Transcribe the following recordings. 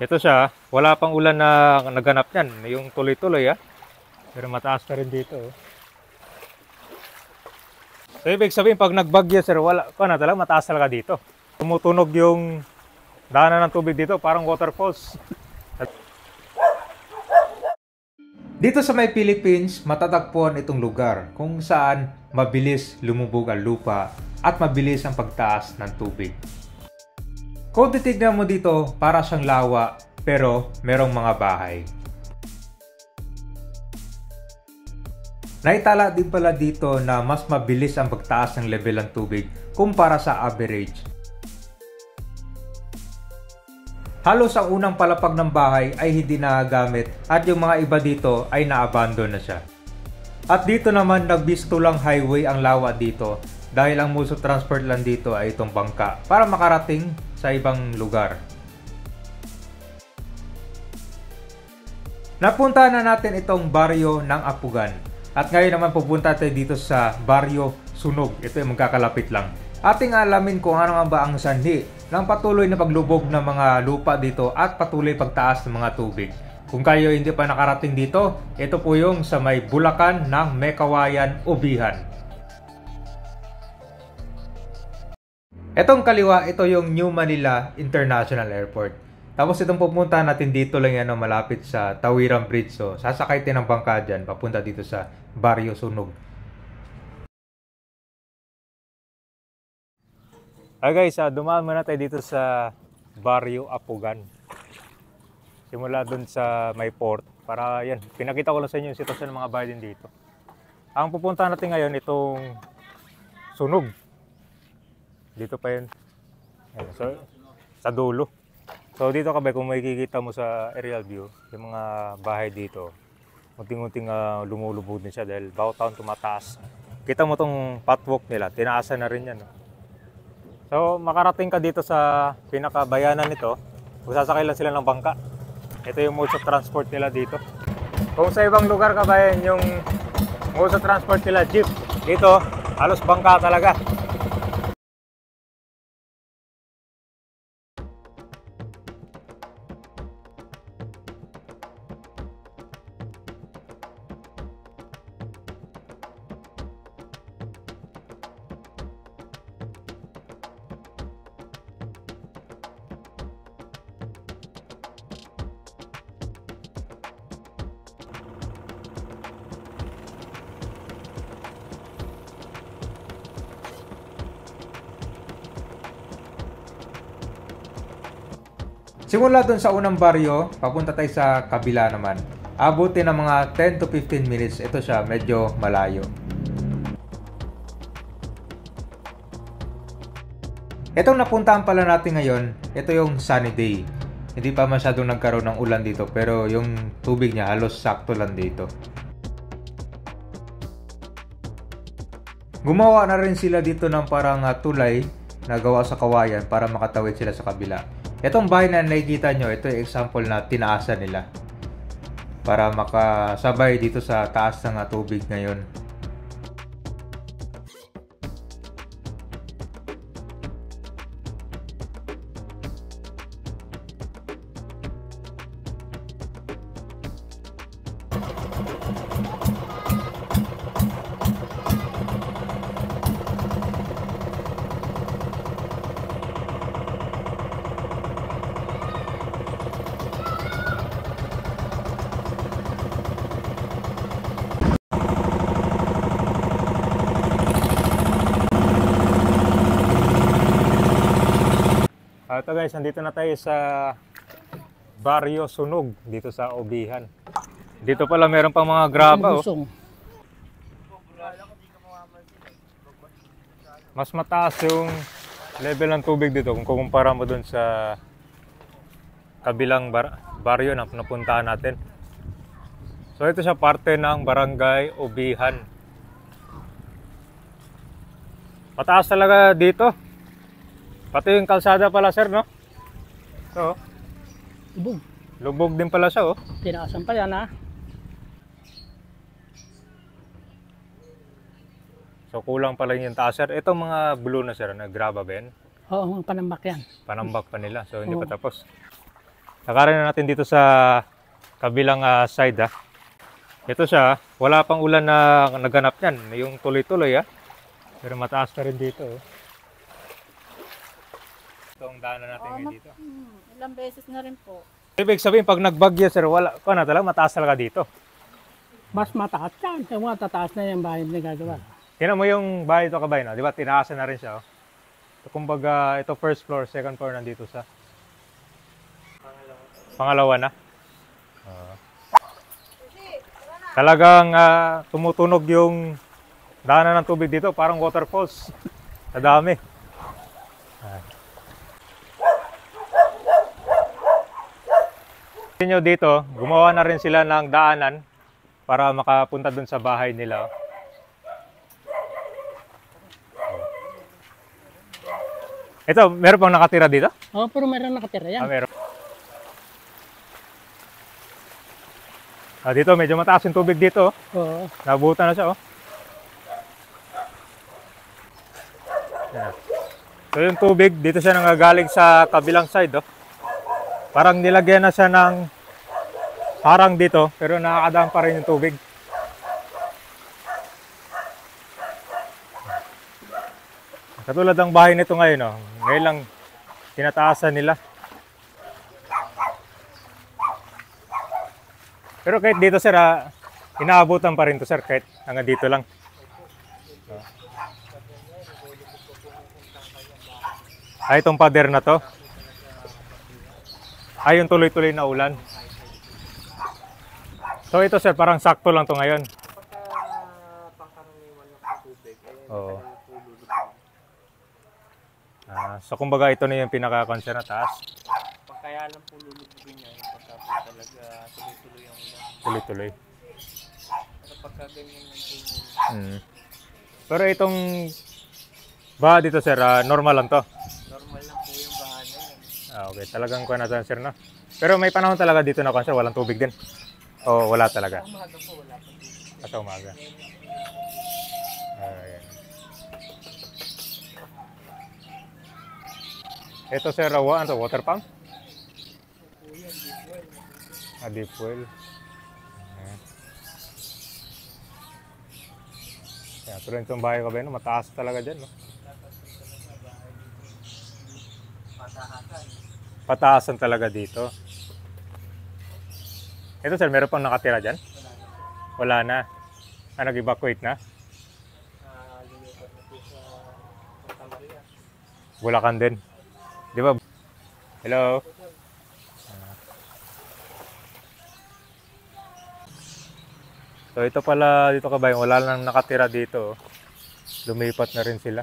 Ito siya, wala pang ulan na naganap yan. Yung tuloy-tuloy Pero mataas na rin dito. So ibig sabihin pag nagbagyo sir, wala pa na talaga, mataas talaga dito. Tumutunog yung daanan ng tubig dito, parang waterfalls. Dito sa may Philippines, matatagpuan itong lugar kung saan mabilis lumubog ang lupa at mabilis ang pagtaas ng tubig. Kung titignan mo dito, para siyang lawa pero merong mga bahay. Naitala din pala dito na mas mabilis ang pagtaas ng level ng tubig kumpara sa average. Halos ang unang palapag ng bahay ay hindi nagagamit at yung mga iba dito ay na-abandon na siya. At dito naman nagbistulang highway ang lawa dito dahil ang mode of transport lang dito ay itong bangka para makarating sa ibang lugar. Napunta na natin itong baryo ng Apugan. At ngayon naman pupunta tayo dito sa baryo Sunog. Ito ay magkakalapit lang. Ating alamin kung ano nga ba ang sanhi ng patuloy na paglubog ng mga lupa dito at patuloy pagtaas ng mga tubig. Kung kayo hindi pa nakarating dito, ito po yung sa may Bulacan ng Mekawayan, Ubihan. Etong kaliwa, ito yung New Manila International Airport. Tapos itong pupunta natin dito lang yan malapit sa Tawiran Bridge. So sasakay tayo ng bangka dyan papunta dito sa Baryo Sunog. Hi guys, dumaan muna tayo dito sa Baryo Apugan. Simula dun sa may port. Para yan, pinakita ko lang sa inyo yung sitwasyon ng mga bahay din dito. Ang pupunta natin ngayon, itong Sunog. Dito pa yun. So, sa dulo. So dito kabay, kung makikita mo sa aerial view, yung mga bahay dito, unting-unting lumulubog din siya dahil bawat taon tumataas. Kita mo tong pathwalk nila, tinaasan na rin yan. So makarating ka dito sa pinakabayanan nito, sasakay lang sila ng bangka. Ito yung mode of transport nila dito. Kung sa ibang lugar kabayan, yung mode of transport nila jeep, dito halos bangka talaga. Simula dun sa unang baryo, papunta tayo sa kabila naman. Abutin ng mga 10 to 15 minutes. Ito siya, medyo malayo. Itong napuntahan pala natin ngayon, ito yung sunny day. Hindi pa masyadong nagkaroon ng ulan dito, pero yung tubig niya halos sakto lang dito. Gumawa na rin sila dito ng parang tulay na gawa sa kawayan para makatawid sila sa kabila. Itong bahay na nakikita nyo, ito yung example na tinaasan nila para makasabay dito sa taas ng tubig ngayon. Ito guys, nandito na tayo sa Baryo Sunog dito sa Ubihan. Dito pala meron pang mga graba. Mas mataas yung level ng tubig dito kung kukumpara mo dun sa kabilang baryo na napuntahan natin. So ito siya parte ng Barangay Ubihan. Mataas talaga dito. Pati yung kalsada pala sir, no? So, Lubog. Lubog din pala siya, oh. Tinaasan pa yan, ha? So, kulang pala yung taas, sir. Itong mga blue na, sir, na graba ba yan? Oo, mga panambak yan. Panambak pa nila, so hindi pa tapos. Lakarin na natin dito sa kabilang side Ito siya, wala pang ulan na naganap yan. Yung tuloy-tuloy Pero mataas na rin dito. Itong daanan natin ngayon dito. Ilang beses na rin po. Ibig sabihin, pag nagbagyo sir, wala ko na talaga, mataas talaga dito. Mas mataas yan. Kaya mga tataas na yung bahay na gagawa. Tingnan mo yung bahay ito kabay, no? Di ba? Tinaasan na rin siya. So, kumbaga, ito first floor, second floor nandito sa pangalawa na. Talagang tumutunog yung daanan ng tubig dito, parang waterfalls. Sa dami. Tingnan nyo dito, gumawa na rin sila ng daanan para makapunta dun sa bahay nila. Ito, meron pang nakatira dito? Oo, pero meron nakatira yan. Meron. Dito, medyo mataas yung tubig dito. Oo. Nabutan na siya. Yan. So yung tubig, dito siya nangagaling sa kabilang side. Parang nilagyan na siya ng harang dito, pero nakakadaan pa rin yung tubig. Katulad ng bahay nito ngayon, ngayon lang tinataasan nila. Pero kahit dito sir, inaabutan pa rin to sir, kahit hanggang dito lang. Itong pader na to. Yung tuloy-tuloy na ulan. So ito sir, parang sakto lang to ngayon. Oo. So kumbaga ito na yung pinaka-concern na taas. Kaya lang po lulubugin niya yung pagka po talaga tuloy-tuloy ang ulan. Tuloy-tuloy. Pero pagka ganyan lang po. Pero itong baha dito sir, normal lang to. Normal lang po yung bahan na yan. Okay, talagang kuha natin sir, no? Pero may panahon talaga dito na sir, walang tubig din. O wala talaga? Sa umaga po wala pang tubig. Sa umaga. Ayan. Ito sir, ano to? Water pump? Deep well. Ayan. Kaya ito rin itong bahay ko ba, no? Mataas talaga dyan, no? Pataasan talaga dito. Ito sir, meron pang nakatira dyan? Wala na. Nag-evacuate na? Lilipat na po sa Santa Maria. Bulacan din. Di ba? Hello? So ito pala dito kabayan, wala nang nakatira dito. Lumipat na rin sila.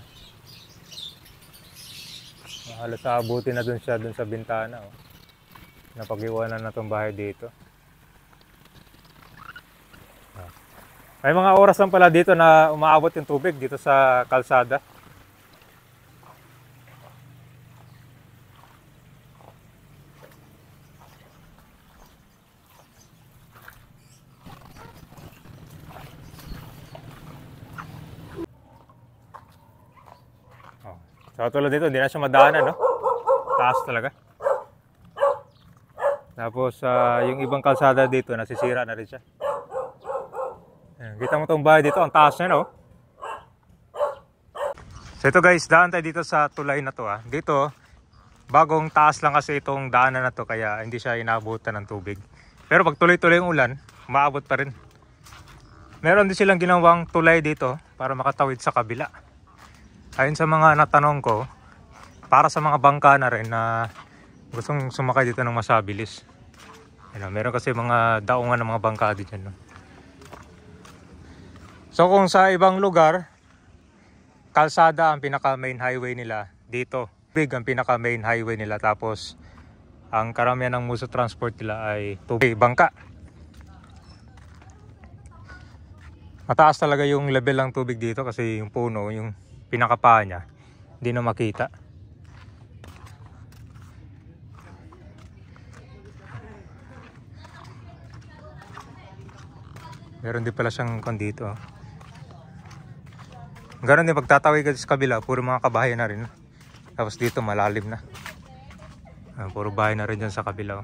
Halos aabutin na dun siya dun sa bintana. Napag-iwanan na itong bahay dito. May mga oras lang pala dito na umaabot yung tubig dito sa kalsada. So tulad dito, hindi na siya madaanan, no? Taas talaga. Tapos yung ibang kalsada dito, nasisira na rin siya. Ayan, kita mo itong bahay dito, ang taas niya, no? So ito guys, daan tayo dito sa tulay na to. Dito, bagong taas lang kasi itong daanan na to, kaya hindi siya inaabutan ng tubig. Pero pag tuloy-tuloy yung ulan, maabot pa rin. Meron din silang ginawang tulay dito para makatawid sa kabila. Ayon sa mga natanong ko, para sa mga bangka na rin na gustong sumakay dito ng masabilis. Meron kasi mga daungan ng mga bangka dito. No? So kung sa ibang lugar, kalsada ang pinaka main highway nila, dito big ang pinaka main highway nila, tapos ang karamihan ng muso transport nila ay tubig, bangka. Mataas talaga yung level ng tubig dito kasi yung puno, yung pinakapaa niya, hindi na makita. Meron din pala siyang kondito. Ganon din pagtatawid ka sa kabila, puro mga kabahayan na rin. Tapos dito malalim na. Puro bahay na rin dyan sa kabila.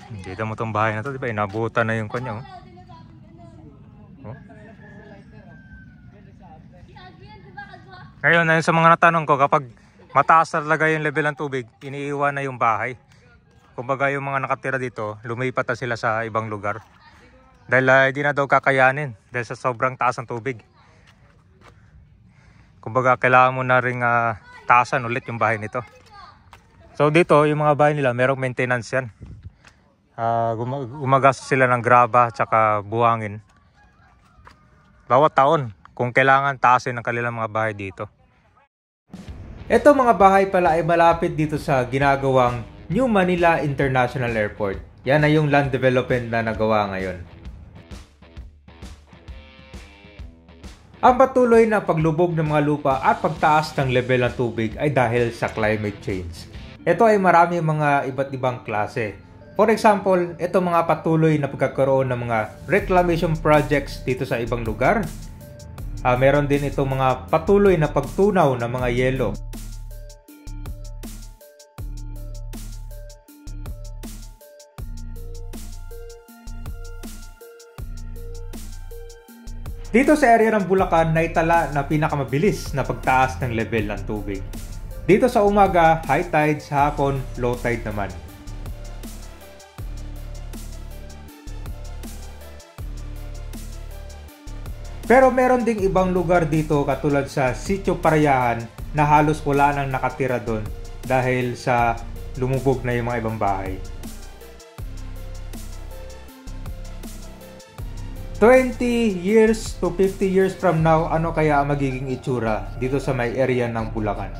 Kita mo tong bahay na to, di ba? Inabutan na yung kanya, oh. Oh. Ngayon, ayun sa mga natanong ko, kapag mataas talaga yung level ng tubig, iniiwan na yung bahay. Kumbaga yung mga nakatira dito, lumipat na sila sa ibang lugar. Dahil hindi na daw kakayanin dahil sa sobrang taas ng tubig. Kumbaga kailangan mo na rin taasan ulit yung bahay nito. So dito, yung mga bahay nila, merong maintenance yan. Gumagastos sila ng graba tsaka buhangin bawat taon kung kailangan taasin ng kanilang mga bahay dito. Ito mga bahay pala ay malapit dito sa ginagawang New Manila International Airport. Yan ay yung land development na nagawa ngayon. Ang patuloy na paglubog ng mga lupa at pagtaas ng level ng tubig ay dahil sa climate change. Ito ay marami mga iba't ibang klase. For example, ito mga patuloy na pagkakaroon ng mga reclamation projects dito sa ibang lugar. Meron din itong mga patuloy na pagtunaw ng mga yelo. Dito sa area ng Bulacan, naitala na pinakamabilis na pagtaas ng level ng tubig. Dito sa umaga, high tide, sa hapon, low tide naman. Pero meron ding ibang lugar dito katulad sa Sitio Parayahan na halos wala nang nakatira doon dahil sa lumubog na yung mga ibang bahay. 20 years to 50 years from now, ano kaya ang magiging itsura dito sa may area ng Bulacan?